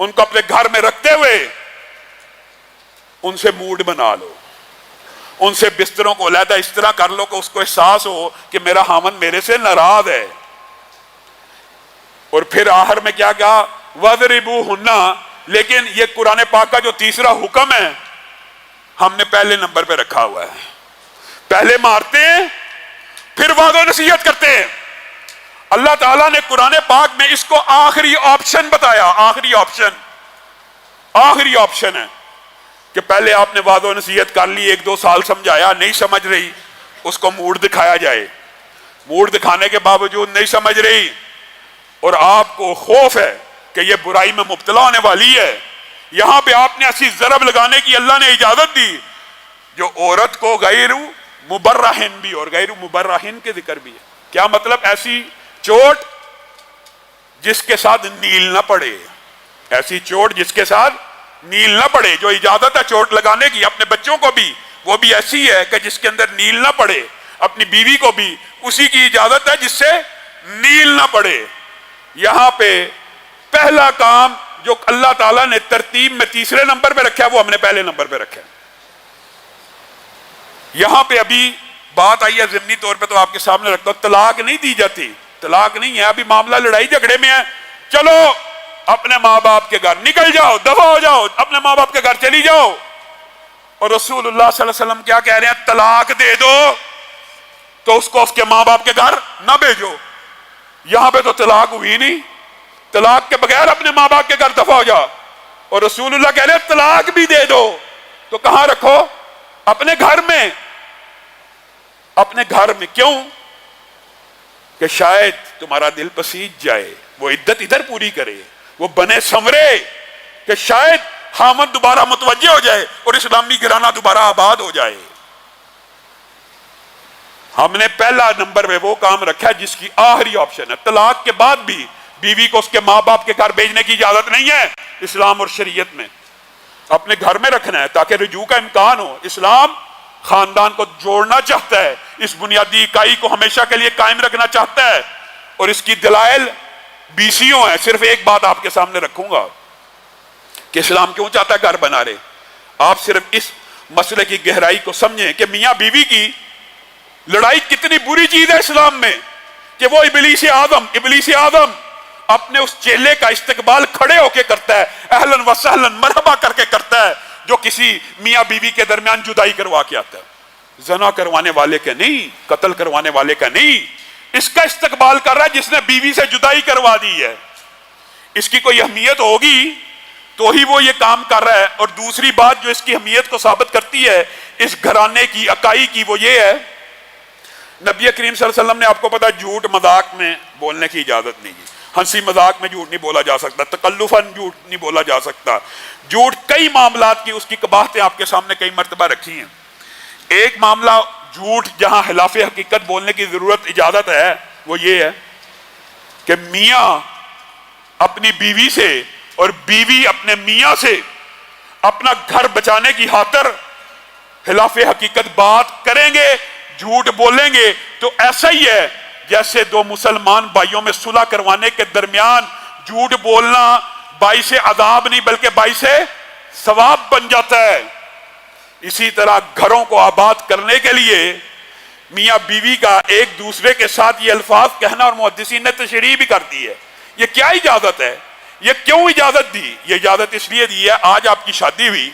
ان کو اپنے گھر میں رکھتے ہوئے ان سے موڈ بنا لو، ان سے بستروں کو علیحدہ اس طرح کر لو کہ اس کو احساس ہو کہ میرا خاوند میرے سے ناراض ہے۔ اور پھر آخر میں کیا کہا؟ وَضْرِبُوهُنَّ۔ لیکن یہ قرآن پاک کا جو تیسرا حکم ہے ہم نے پہلے نمبر پہ رکھا ہوا ہے۔ پہلے مارتے ہیں پھر وعظ و نصیحت کرتے ہیں۔ اللہ تعالیٰ نے قرآن پاک میں اس کو آخری آپشن بتایا، آخری آپشن ہے کہ پہلے آپ نے وعظ و نصیحت کر لی، 1-2 سال سمجھایا، نہیں سمجھ رہی، اس کو موڈ دکھایا جائے، موڈ دکھانے کے باوجود نہیں سمجھ رہی اور آپ کو خوف ہے کہ یہ برائی میں مبتلا ہونے والی ہے، یہاں پہ آپ نے ایسی ضرب لگانے کی اللہ نے اجازت دی جو عورت کو غیر مبرہن بھی اور غیر مبرہن کے ذکر بھی ہے۔ کیا مطلب؟ ایسی چوٹ جس کے ساتھ نیل نہ پڑے، ایسی چوٹ جس کے ساتھ نیل نہ پڑے۔ جو اجازت ہے چوٹ لگانے کی اپنے بچوں کو بھی، وہ بھی ایسی ہے کہ جس کے اندر نیل نہ پڑے، اپنی بیوی کو بھی اسی کی اجازت ہے جس سے نیل نہ پڑے۔ یہاں پہ پہلا کام جو اللہ تعالیٰ نے ترتیب میں تیسرے نمبر پہ رکھا ہے وہ ہم نے پہلے نمبر پہ رکھا ہے۔ یہاں پہ ابھی بات آئی ہے ضمنی طور پہ تو آپ کے سامنے رکھتا ہوں، طلاق نہیں دی جاتی، طلاق نہیں ہے، ابھی معاملہ لڑائی جھگڑے میں ہے، چلو اپنے ماں باپ کے گھر نکل جاؤ، دفع ہو جاؤ، اپنے ماں باپ کے گھر چلی جاؤ۔ اور رسول اللہ صلی اللہ علیہ وسلم کیا کہہ رہے ہیں؟ طلاق دے دو تو اس کو اس کے ماں باپ کے گھر نہ بھیجو۔ یہاں پہ تو طلاق ہوئی نہیں، طلاق کے بغیر اپنے ماں باپ کے گھر دفع ہو جا، اور رسول اللہ کہہ رہے ہیں طلاق بھی دے دو تو کہاں رکھو؟ اپنے گھر میں، اپنے گھر میں۔ کیوں؟ کہ شاید تمہارا دل پسیج جائے، وہ عدت ادھر پوری کرے، وہ بنے سنورے، کہ شاید خامد دوبارہ متوجہ ہو جائے اور اسلامی گھرانہ دوبارہ آباد ہو جائے۔ ہم نے پہلا نمبر پہ وہ کام رکھا ہے جس کی آخری آپشن ہے۔ طلاق کے بعد بھی بیوی کو اس کے ماں باپ کے گھر بھیجنے کی اجازت نہیں ہے اسلام اور شریعت میں، اپنے گھر میں رکھنا ہے تاکہ رجوع کا امکان ہو۔ اسلام خاندان کو جوڑنا چاہتا ہے، اس بنیادی اکائی کو ہمیشہ کے لیے قائم رکھنا چاہتا ہے، اور اس کی دلائل بیسیوں ہیں۔ صرف ایک بات آپ کے سامنے رکھوں گا کہ اسلام کیوں چاہتا ہے گھر بنا رہے۔ آپ صرف اس مسئلے کی گہرائی کو سمجھیں کہ میاں بیوی کی لڑائی کتنی بری چیز ہے اسلام میں، کہ وہ ابلیس اعظم اپنے اس چیلے کا استقبال کھڑے ہو کے کرتا ہے، اہلاً و سہلاً مرحبا کر کے کرتا ہے، جو کسی میاں بیوی کے درمیان جدائی کروا کے آتا ہے، زنا کروانے والے کا نہیں، قتل کروانے والے کا نہیں، اس کا استقبال کر رہا ہے جس نے بیوی سے جدائی کروا دی ہے۔ اس کی کوئی اہمیت ہوگی تو ہی وہ یہ کام کر رہا ہے۔ اور دوسری بات جو اس کی اہمیت کو ثابت کرتی ہے اس گھرانے کی اکائی کی، وہ یہ ہے نبی کریم صلی اللہ علیہ وسلم نے، آپ کو پتا جھوٹ مذاق میں بولنے کی اجازت نہیں ہے، ہنسی مذاق میں جھوٹ نہیں بولا جا سکتا، تکلفاً جھوٹ نہیں بولا جا سکتا۔ جھوٹ کئی معاملات کی اس کی قباحتیں آپ کے سامنے کئی مرتبہ رکھی ہیں۔ ایک معاملہ جھوٹ جہاں خلاف حقیقت بولنے کی ضرورت اجازت ہے وہ یہ ہے کہ میاں اپنی بیوی سے اور بیوی اپنے میاں سے اپنا گھر بچانے کی خاطر خلاف حقیقت بات کریں گے، جھوٹ بولیں گے، تو ایسا ہی ہے جیسے دو مسلمان بھائیوں میں صلح کروانے کے درمیان جھوٹ بولنا باعث عذاب نہیں بلکہ باعث ثواب بن جاتا ہے۔ اسی طرح گھروں کو آباد کرنے کے لیے میاں بیوی کا ایک دوسرے کے ساتھ یہ الفاظ کہنا، اور محدثین نے تشریح بھی کر دی ہے۔ یہ کیا اجازت ہے؟ یہ کیوں اجازت دی؟ یہ اجازت اس لیے دی ہے، آج آپ کی شادی ہوئی،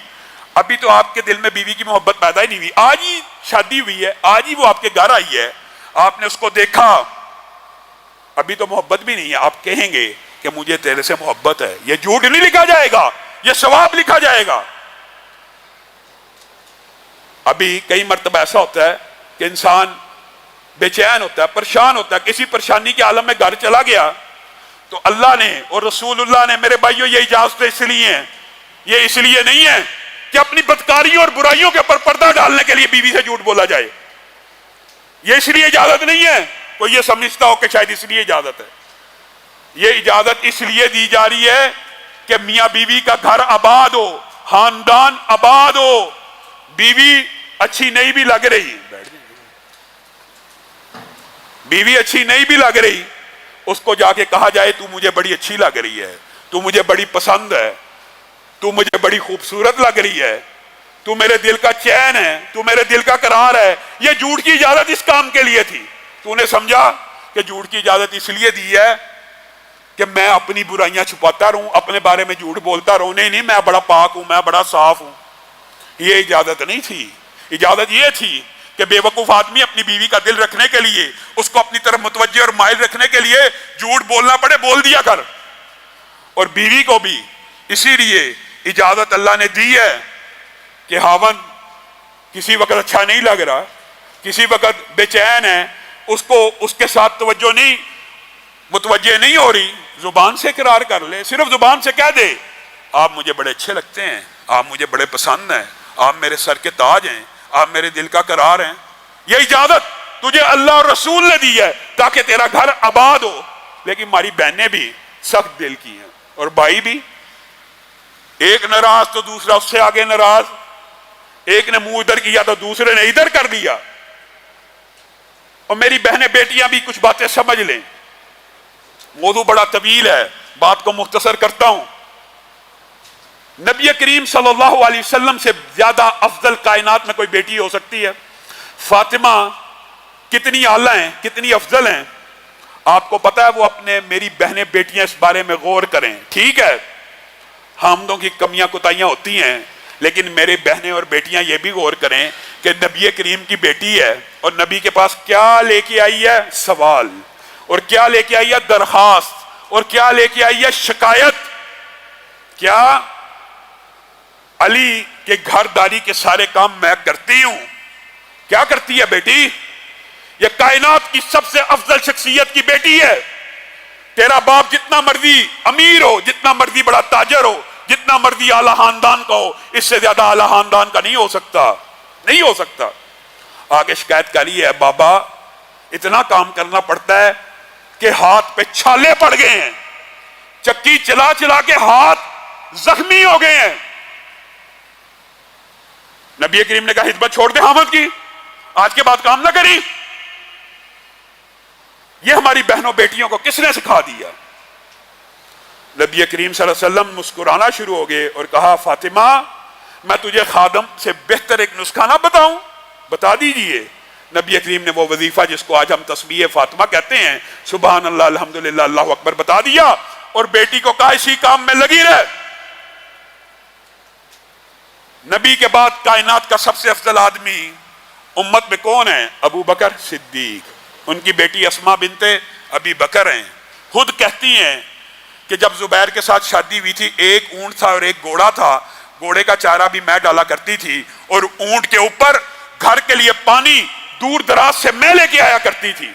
ابھی تو آپ کے دل میں بیوی کی محبت پیدا ہی نہیں ہوئی، آج ہی شادی ہوئی ہے، آج ہی وہ آپ کے گھر آئی ہے، آپ نے اس کو دیکھا، ابھی تو محبت بھی نہیں ہے، آپ کہیں گے کہ مجھے تیرے سے محبت ہے، یہ جھوٹ نہیں لکھا جائے گا، یہ ثواب لکھا جائے گا۔ ابھی کئی مرتبہ ایسا ہوتا ہے کہ انسان بے چین ہوتا ہے، پریشان ہوتا ہے، کسی پریشانی کے عالم میں گھر چلا گیا تو اللہ نے اور رسول اللہ نے، میرے بھائیوں یہ اجازت اس لیے ہیں، یہ اس لیے نہیں ہے کہ اپنی بدکاریوں اور برائیوں کے اوپر پردہ ڈالنے کے لیے بیوی سے جھوٹ بولا جائے، یہ اس لیے اجازت نہیں ہے کوئی یہ سمجھتا ہو کہ شاید اس لیے اجازت ہے۔ یہ اجازت اس لیے دی جا رہی ہے کہ میاں بیوی کا گھر آباد ہو، خاندان آباد ہو، بیوی اچھی نہیں بھی لگ رہی، بیوی اچھی نہیں بھی لگ رہی، اس کو جا کے کہا جائے تو مجھے بڑی اچھی لگ رہی ہے، تو مجھے بڑی پسند ہے، تو مجھے بڑی خوبصورت لگ رہی ہے، تو میرے دل کا چین ہے، تو میرے دل کا قرار ہے. یہ جھوٹ کی اجازت اس کام کے لیے تھی. تو نے سمجھا کہ جھوٹ کی اجازت اس لیے دی ہے کہ میں اپنی برائیاں چھپاتا رہوں، اپنے بارے میں جھوٹ بولتا رہوں. نہیں، میں بڑا پاک ہوں، میں بڑا صاف ہوں. یہ اجازت نہیں تھی. اجازت یہ تھی کہ بے وقوف آدمی اپنی بیوی کا دل رکھنے کے لیے، اس کو اپنی طرف متوجہ اور مائل رکھنے کے لیے جھوٹ بولنا پڑے، بول دیا کر. اور بیوی کو بھی اسی لیے اجازت اللہ نے دی ہے کہ خاوند کسی وقت اچھا نہیں لگ رہا، کسی وقت بے چین ہے، اس کو اس کے ساتھ توجہ نہیں، متوجہ نہیں ہو رہی، زبان سے اقرار کر لے. صرف زبان سے کہہ دے آپ مجھے بڑے اچھے لگتے ہیں، آپ مجھے بڑے پسند ہیں، آپ میرے سر کے تاج ہیں، آپ میرے دل کا قرار ہیں. یہ اجازت تجھے اللہ اور رسول نے دی ہے تاکہ تیرا گھر آباد ہو. لیکن ہماری بہنیں بھی سخت دل کی ہیں، اور بھائی بھی. ایک ناراض تو دوسرا اس سے آگے ناراض، ایک نے منہ ادھر کیا تو دوسرے نے ادھر کر دیا. اور میری بہنیں بیٹیاں بھی کچھ باتیں سمجھ لیں. موضوع بڑا طویل ہے، بات کو مختصر کرتا ہوں. نبی کریم صلی اللہ علیہ وسلم سے زیادہ افضل کائنات میں کوئی بیٹی ہو سکتی ہے؟ فاطمہ کتنی اعلیٰ ہیں، کتنی افضل ہیں. آپ کو پتا ہے وہ اپنے میری بہنیں بیٹیاں اس بارے میں غور کریں. ٹھیک ہے حامدوں کی کمیاں کوتاہیاں ہوتی ہیں، لیکن میرے بہنیں اور بیٹیاں یہ بھی غور کریں کہ نبی کریم کی بیٹی ہے اور نبی کے پاس کیا لے کے آئی ہے؟ سوال. اور کیا لے کے آئی ہے؟ درخواست. اور کیا لے کے آئی ہے؟ شکایت. کیا علی کے گھر داری کے سارے کام میں کرتی ہوں. کیا کرتی ہے بیٹی؟ یہ کائنات کی سب سے افضل شخصیت کی بیٹی ہے. تیرا باپ جتنا مرضی امیر ہو، جتنا مرضی بڑا تاجر ہو، جتنا مرضی اعلیٰ خاندان کا ہو، اس سے زیادہ اعلیٰ خاندان کا نہیں ہو سکتا، نہیں ہو سکتا. آگے شکایت کری ہے بابا اتنا کام کرنا پڑتا ہے کہ ہاتھ پہ چھالے پڑ گئے ہیں، چکی چلا چلا کے ہاتھ زخمی ہو گئے ہیں. نبی کریم نے کہا خدمت چھوڑ دے خامد کی، آج کے بعد کام نہ کری. یہ ہماری بہنوں بیٹیوں کو کس نے سکھا دیا؟ نبی کریم صلی اللہ علیہ وسلم مسکرانا شروع ہو گئے اور کہا فاطمہ میں تجھے خادم سے بہتر ایک نسخہ نہ بتاؤں؟ بتا دیجئے. نبی کریم نے وہ وظیفہ جس کو آج ہم تسبیح فاطمہ کہتے ہیں، سبحان اللہ الحمدللہ اللہ اکبر، بتا دیا اور بیٹی کو کہا اسی کام میں لگی رہ. نبی کے بعد کائنات کا سب سے افضل آدمی امت میں کون ہے؟ ابو بکر صدیق. ان کی بیٹی اسما بنت ابی بکر ہیں. خود کہتی ہیں کہ جب زبیر کے ساتھ شادی ہوئی تھی ایک اونٹ تھا اور ایک گھوڑا تھا، گھوڑے کا چارہ بھی میں ڈالا کرتی تھی اور اونٹ کے اوپر گھر کے لیے پانی دور دراز سے میں لے کے آیا کرتی تھی.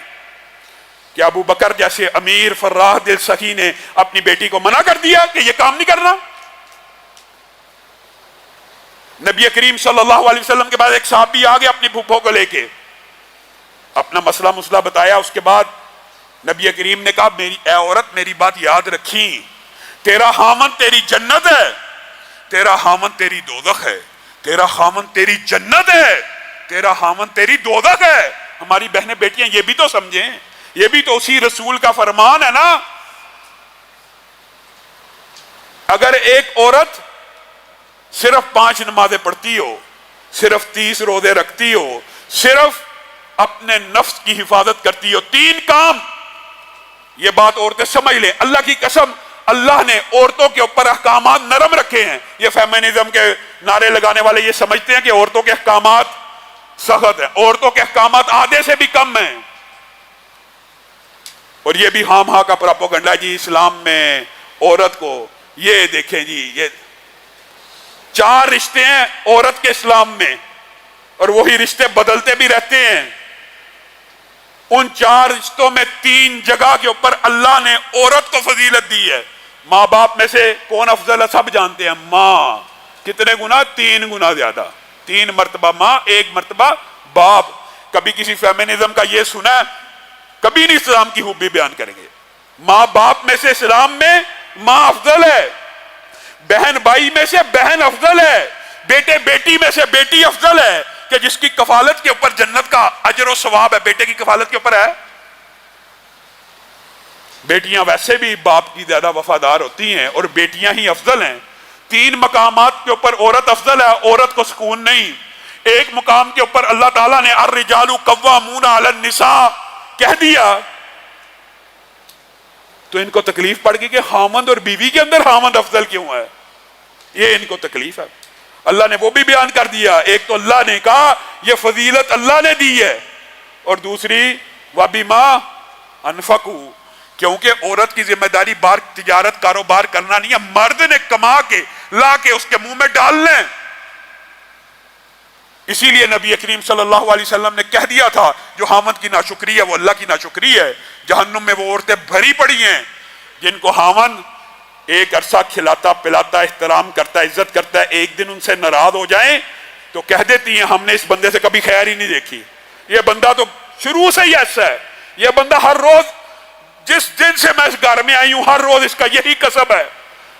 کیا ابو بکر جیسے امیر فراح دل سخی نے اپنی بیٹی کو منع کر دیا کہ یہ کام نہیں کرنا؟ نبی کریم صلی اللہ علیہ وسلم کے بعد ایک صحابی آ گیا اپنی پھوپھو کو لے کے، اپنا مسئلہ بتایا. اس کے بعد نبی کریم نے کہا میری اے عورت میری بات یاد رکھی، تیرا خامن تیری جنت ہے، تیرا خامن تیری دوزخ ہے. تیرا خامن تیری جنت ہے، تیرا خامن تیری دوزخ ہے. ہماری بہنیں بیٹیاں یہ بھی تو سمجھیں، یہ بھی تو اسی رسول کا فرمان ہے نا. اگر ایک عورت صرف 5 نمازیں پڑھتی ہو، صرف 30 روزے رکھتی ہو، صرف اپنے نفس کی حفاظت کرتی ہو، 3 کام، یہ بات عورتیں سمجھ لیں. اللہ کی قسم اللہ نے عورتوں کے اوپر احکامات نرم رکھے ہیں. یہ فیمنزم کے نعرے لگانے والے یہ سمجھتے ہیں کہ عورتوں کے احکامات سخت ہیں، عورتوں کے احکامات آدھے سے بھی کم ہیں. اور یہ بھی ہام ہاں کا پراپوگنڈا جی اسلام میں عورت کو، یہ دیکھیں جی یہ 4 رشتے ہیں عورت کے اسلام میں اور وہی رشتے بدلتے بھی رہتے ہیں. ان 4 رشتوں میں 3 جگہ کے اوپر اللہ نے عورت کو فضیلت دی ہے. ماں باپ میں سے کون افضل ہے سب جانتے ہیں. ماں کتنے گنا؟ 3 گنا زیادہ. 3 مرتبہ ماں، 1 مرتبہ باپ. کبھی کسی فیمنزم کا یہ سنا ہے؟ کبھی نہیں اسلام کی خوبی بیان کریں گے. ماں باپ میں سے اسلام میں ماں افضل ہے، بہن بھائی میں سے بہن افضل ہے، بیٹے بیٹی میں سے بیٹی افضل ہے. کہ جس کی کفالت کے اوپر جنت کا اجر و ثواب ہے، بیٹے کی کفالت کے اوپر ہے. بیٹیاں ویسے بھی باپ کی زیادہ وفادار ہوتی ہیں اور بیٹیاں ہی افضل ہیں. 3 مقامات کے اوپر عورت افضل ہے, عورت کو سکون نہیں. ایک مقام کے اوپر اللہ تعالیٰ نے الرجال قوامون علی النساء کہہ دیا تو ان کو تکلیف پڑ گئی کہ خامند اور بیوی کے اندر خامند افضل کیوں ہے, یہ ان کو تکلیف ہے. اللہ نے وہ بھی بیان کر دیا. ایک تو اللہ نے کہا یہ فضیلت اللہ نے دی ہے, اور دوسری وَبِمَا أَنفَقُوا, کیونکہ عورت کی ذمہ داری بار تجارت کاروبار کرنا نہیں ہے, مرد نے کما کے لا کے اس کے منہ میں ڈال لیں. اسی لیے نبی کریم صلی اللہ علیہ وسلم نے کہہ دیا تھا جو خامند کی ناشکری ہے وہ اللہ کی ناشکری ہے. جہنم میں وہ عورتیں بھری پڑی ہیں جن کو خامند ایک عرصہ کھلاتا پلاتا احترام کرتا عزت کرتا ہے, ایک دن ان سے ناراض ہو جائیں تو کہہ دیتی ہیں ہم نے اس بندے سے کبھی خیر ہی نہیں دیکھی, یہ بندہ تو شروع سے ہی ایسا ہے, یہ بندہ ہر روز جس دن سے میں اس گھر میں آئی ہوں ہر روز اس کا یہی کسب ہے.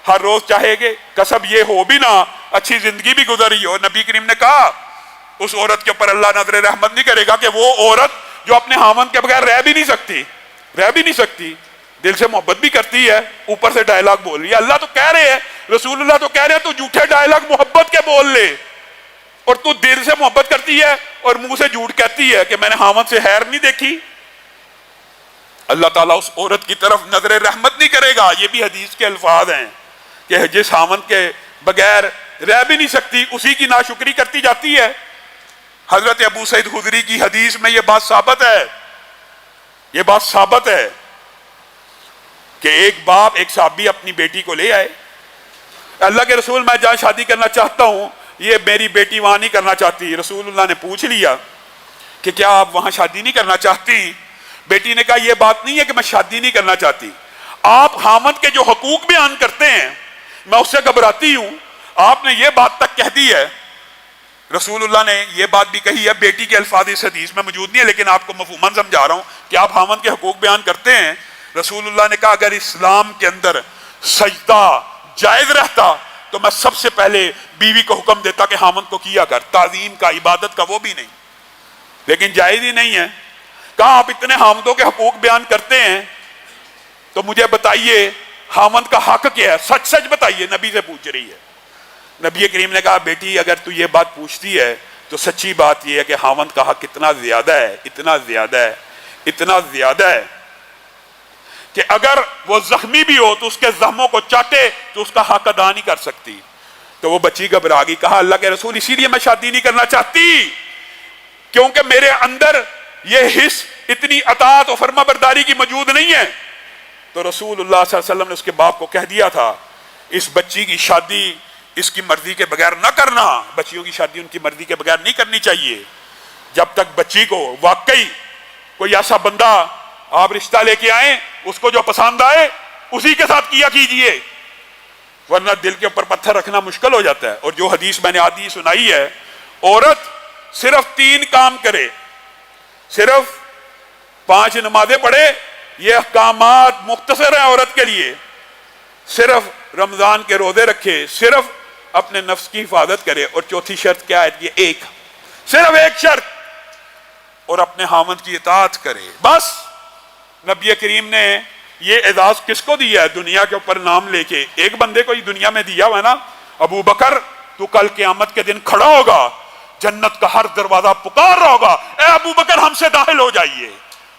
ہر روز چاہے گے کسب یہ ہو بھی نہ, اچھی زندگی بھی گزری ہو. نبی کریم نے کہا اس عورت کے اوپر اللہ نظر رحمت نہیں کرے گا کہ وہ عورت جو اپنے خامند کے بغیر رہ بھی نہیں سکتی, دل سے محبت بھی کرتی ہے, اوپر سے ڈائلاگ بول رہی ہے. اللہ تو کہہ رہے ہیں, رسول اللہ تو کہہ رہے ہیں تو جھوٹے ڈائلاگ محبت کے بول لے, اور تو دل سے محبت کرتی ہے اور منہ سے جھوٹ کہتی ہے کہ میں نے خامند سے خیر نہیں دیکھی. اللہ تعالیٰ اس عورت کی طرف نظر رحمت نہیں کرے گا. یہ بھی حدیث کے الفاظ ہیں کہ جس خامند کے بغیر رہ بھی نہیں سکتی اسی کی ناشکری کرتی جاتی ہے. حضرت ابو سعید خدری کی حدیث میں یہ بات ثابت ہے کہ ایک باپ ایک صحابی اپنی بیٹی کو لے آئے, اللہ کے رسول میں جہاں شادی کرنا چاہتا ہوں یہ میری بیٹی وہاں نہیں کرنا چاہتی. رسول اللہ نے پوچھ لیا کہ کیا آپ وہاں شادی نہیں کرنا چاہتی؟ بیٹی نے کہا یہ بات نہیں ہے کہ میں شادی نہیں کرنا چاہتی, آپ خامند کے جو حقوق بیان کرتے ہیں میں اس سے گھبراتی ہوں. آپ نے یہ بات تک کہہ دی ہے, رسول اللہ نے یہ بات بھی کہی ہے, بیٹی کے الفاظ اس حدیث میں موجود نہیں ہے لیکن آپ کو مفہوماً سمجھا رہا ہوں کہ آپ خامند کے حقوق بیان کرتے ہیں. رسول اللہ نے کہا اگر اسلام کے اندر سجدہ جائز رہتا تو میں سب سے پہلے بیوی کو حکم دیتا کہ خامند کو کیا کر, تعظیم کا عبادت کا وہ بھی نہیں, لیکن جائز ہی نہیں ہے. کہاں آپ اتنے خامندوں کے حقوق بیان کرتے ہیں تو مجھے بتائیے خامند کا حق کیا ہے, سچ سچ بتائیے. نبی سے پوچھ رہی ہے. نبی کریم نے کہا بیٹی اگر تو یہ بات پوچھتی ہے تو سچی بات یہ ہے کہ خامند کا حق اتنا زیادہ ہے کہ اگر وہ زخمی بھی ہو تو اس کے زخموں کو چاٹے تو اس کا حق ادا نہیں کر سکتی. تو وہ بچی گھبرا گئی, کہا اللہ کے رسول اسی لیے میں شادی نہیں کرنا چاہتی کیونکہ میرے اندر یہ حص اتنی اطاعت و فرما برداری کی موجود نہیں ہے. تو رسول اللہ صلی اللہ علیہ وسلم نے اس کے باپ کو کہہ دیا تھا اس بچی کی شادی اس کی مرضی کے بغیر نہ کرنا. بچیوں کی شادی ان کی مرضی کے بغیر نہیں کرنی چاہیے. جب تک بچی کو واقعی کوئی ایسا بندہ آپ رشتہ لے کے آئیں اس کو جو پسند آئے اسی کے ساتھ کیا کیجئے, ورنہ دل کے اوپر پتھر رکھنا مشکل ہو جاتا ہے. اور جو حدیث میں نے آدھی سنائی ہے, عورت صرف 3 کام کرے, صرف 5 نمازیں پڑھے, یہ احکامات مختصر ہیں عورت کے لیے, صرف رمضان کے روزے رکھے, صرف اپنے نفس کی حفاظت کرے, اور چوتھی شرط کیا ہے یہ صرف ایک شرط, اور اپنے خامند کی اطاعت کرے بس. نبی کریم نے یہ اعزاز کس کو دیا ہے دنیا کے اوپر نام لے کے؟ ایک بندے کو ہی دنیا میں دیا ہوا ہے نا, ابو بکر تو کل قیامت کے دن کھڑا ہوگا, جنت کا ہر دروازہ پکار رہا ہوگا اے ابو بکر ہم سے داخل ہو جائیے.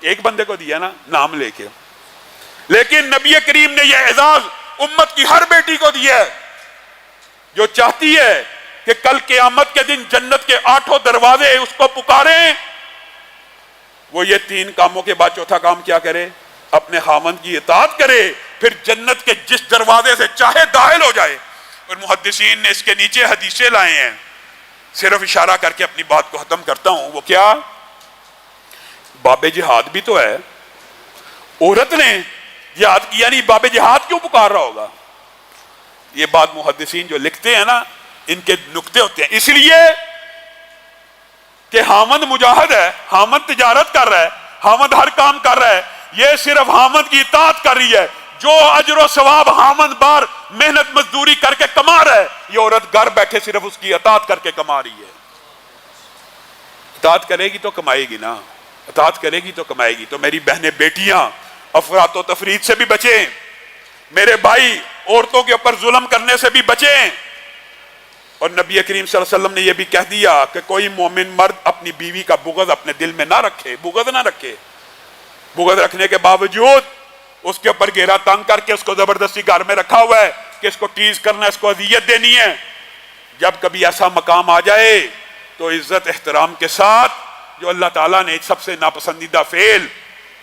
ایک بندے کو دیا نا نام لے کے. لیکن نبی کریم نے یہ اعزاز امت کی ہر بیٹی کو دیا ہے جو چاہتی ہے کہ کل قیامت کے دن جنت کے 8 دروازے اس کو پکاریں, وہ یہ 3 کاموں کے بعد چوتھا کام کیا کرے؟ اپنے خامند کی اطاعت کرے, پھر جنت کے جس دروازے سے چاہے داخل ہو جائے. اور محدثین نے اس کے نیچے حدیثیں لائے ہیں, صرف اشارہ کر کے اپنی بات کو ختم کرتا ہوں. وہ کیا؟ باب جہاد بھی تو ہے, عورت نے جہاد کیا نہیں, باب جہاد کیوں پکار رہا ہوگا؟ یہ بات محدثین جو لکھتے ہیں نا ان کے نقطے ہوتے ہیں. اس لیے کہ خامند مجاہد ہے, خامند تجارت کر رہا ہے, خامند ہر کام کر رہا ہے, یہ صرف خامند کی اطاعت کر رہی ہے. جو اجر و ثواب خامند بار محنت مزدوری کر کے کما رہا ہے یہ عورت گھر بیٹھے صرف اس کی اطاعت کر کے کما رہی ہے. اطاعت کرے گی تو کمائے گی نا, اطاعت کرے گی تو کمائے گی. تو میری بہنیں بیٹیاں افراط و تفریط سے بھی بچیں میرے بھائی، عورتوں کے اوپر ظلم کرنے سے بھی بچیں۔ اور نبی کریم صلی اللہ علیہ وسلم نے یہ بھی کہہ دیا کہ کوئی مومن مرد اپنی بیوی کا بغض اپنے دل میں نہ رکھے، بغض نہ رکھے، بغض رکھنے کے باوجود اس کے اوپر گھیرا تنگ کر کے اس کو زبردستی گھر میں رکھا ہوا ہے کہ اس کو ٹیز کرنا ہے، اس کو اذیت دینی ہے۔ جب کبھی ایسا مقام آ جائے تو عزت احترام کے ساتھ، جو اللہ تعالیٰ نے سب سے ناپسندیدہ فعل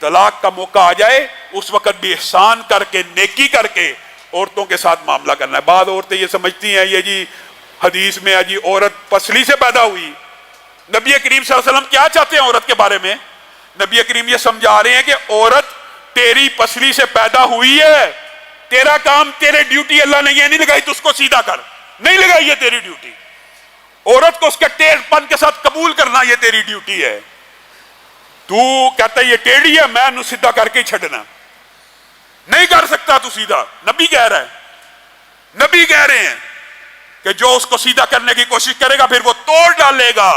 طلاق کا موقع آ جائے، اس وقت بھی احسان کر کے، نیکی کر کے عورتوں کے ساتھ معاملہ کرنا ہے۔ بعض عورتیں یہ سمجھتی ہیں یہ جی حدیث میں ہے جی عورت پسلی سے پیدا ہوئی۔ نبی کریم صلی اللہ علیہ وسلم کیا چاہتے ہیں عورت کے بارے میں؟ نبی کریم یہ سمجھا رہے ہیں کہ عورت تیری پسلی سے پیدا ہوئی ہے، تیرا کام، تیرے ڈیوٹی اللہ نے یہ نہیں لگائی تو اس کو سیدھا کر، نہیں لگائی، یہ تیری ڈیوٹی۔ عورت کو اس کے ٹیڑھ پن کے ساتھ قبول کرنا یہ تیری ڈیوٹی ہے۔ تو کہتا ہے یہ ٹیڑھی ہے، میں انہوں سیدھا کر کے چھڑنا، نہیں کر سکتا تو سیدھا۔ نبی کہہ رہا ہے، نبی کہہ رہے ہیں کہ جو اس کو سیدھا کرنے کی کوشش کرے گا پھر وہ توڑ ڈالے گا،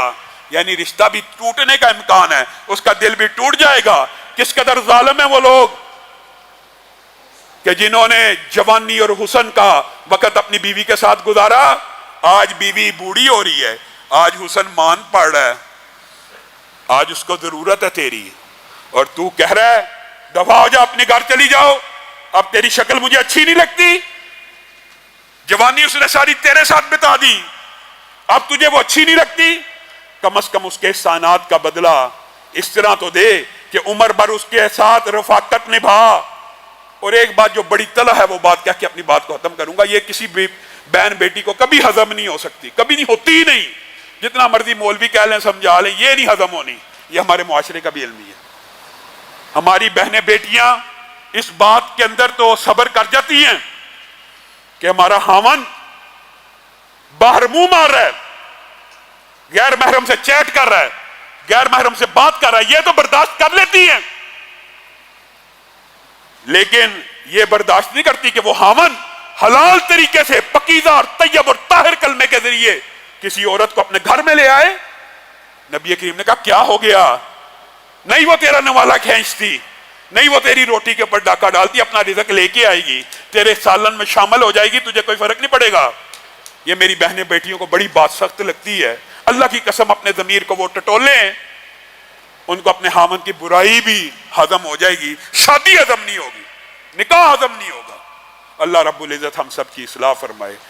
یعنی رشتہ بھی ٹوٹنے کا امکان ہے، اس کا دل بھی ٹوٹ جائے گا۔ کس قدر ظالم ہیں وہ لوگ کہ جنہوں نے جوانی اور حسن کا وقت اپنی بیوی کے ساتھ گزارا، آج بیوی بوڑھی ہو رہی ہے، آج حسن مان پڑ رہا ہے، آج اس کو ضرورت ہے تیری، اور تو کہہ رہا ہے دفع ہو جا، اپنے گھر چلی جاؤ، اب تیری شکل مجھے اچھی نہیں لگتی، جوانی اس نے ساری تیرے ساتھ بتا دی، اب تجھے وہ اچھی نہیں لگتی، کم از کم اس کے احسانات کا بدلہ اس طرح تو دے کہ عمر بھر اس کے ساتھ رفاقت نبھا۔ اور ایک بات جو بڑی طلح ہے وہ بات کہہ کے اپنی بات کو ختم کروں گا، یہ کسی بہن بیٹی کو کبھی ہضم نہیں ہو سکتی، کبھی نہیں ہوتی ہی نہیں، جتنا مرضی مولوی کہہ لیں سمجھا لیں، یہ نہیں ہضم ہونی، یہ ہمارے معاشرے کا بھی علم ہے۔ ہماری بہنیں بیٹیاں اس بات کے اندر تو صبر کر جاتی ہیں کہ ہمارا خاوند باہر منہ مار رہا ہے، غیر محرم سے چیٹ کر رہا ہے، غیر محرم سے بات کر رہا ہے، یہ تو برداشت کر لیتی ہیں، لیکن یہ برداشت نہیں کرتی کہ وہ خاوند حلال طریقے سے پاکیزہ اور طیب اور طاہر کلمے کے ذریعے کسی عورت کو اپنے گھر میں لے آئے۔ نبی کریم نے کہا کیا ہو گیا؟ نہیں وہ تیرا نوالا کھینچتی، نہیں وہ تیری روٹی کے اوپر ڈاکہ ڈالتی، اپنا رزق لے کے آئے گی، تیرے سالن میں شامل ہو جائے گی، تجھے کوئی فرق نہیں پڑے گا۔ یہ میری بہنیں بیٹیوں کو بڑی بات سخت لگتی ہے، اللہ کی قسم اپنے ضمیر کو وہ ٹٹولیں، ان کو اپنے خاوند کی برائی بھی ہضم ہو جائے گی، شادی ہضم نہیں ہوگی، نکاح ہضم نہیں ہوگا۔ اللہ رب العزت ہم سب کی اصلاح فرمائے۔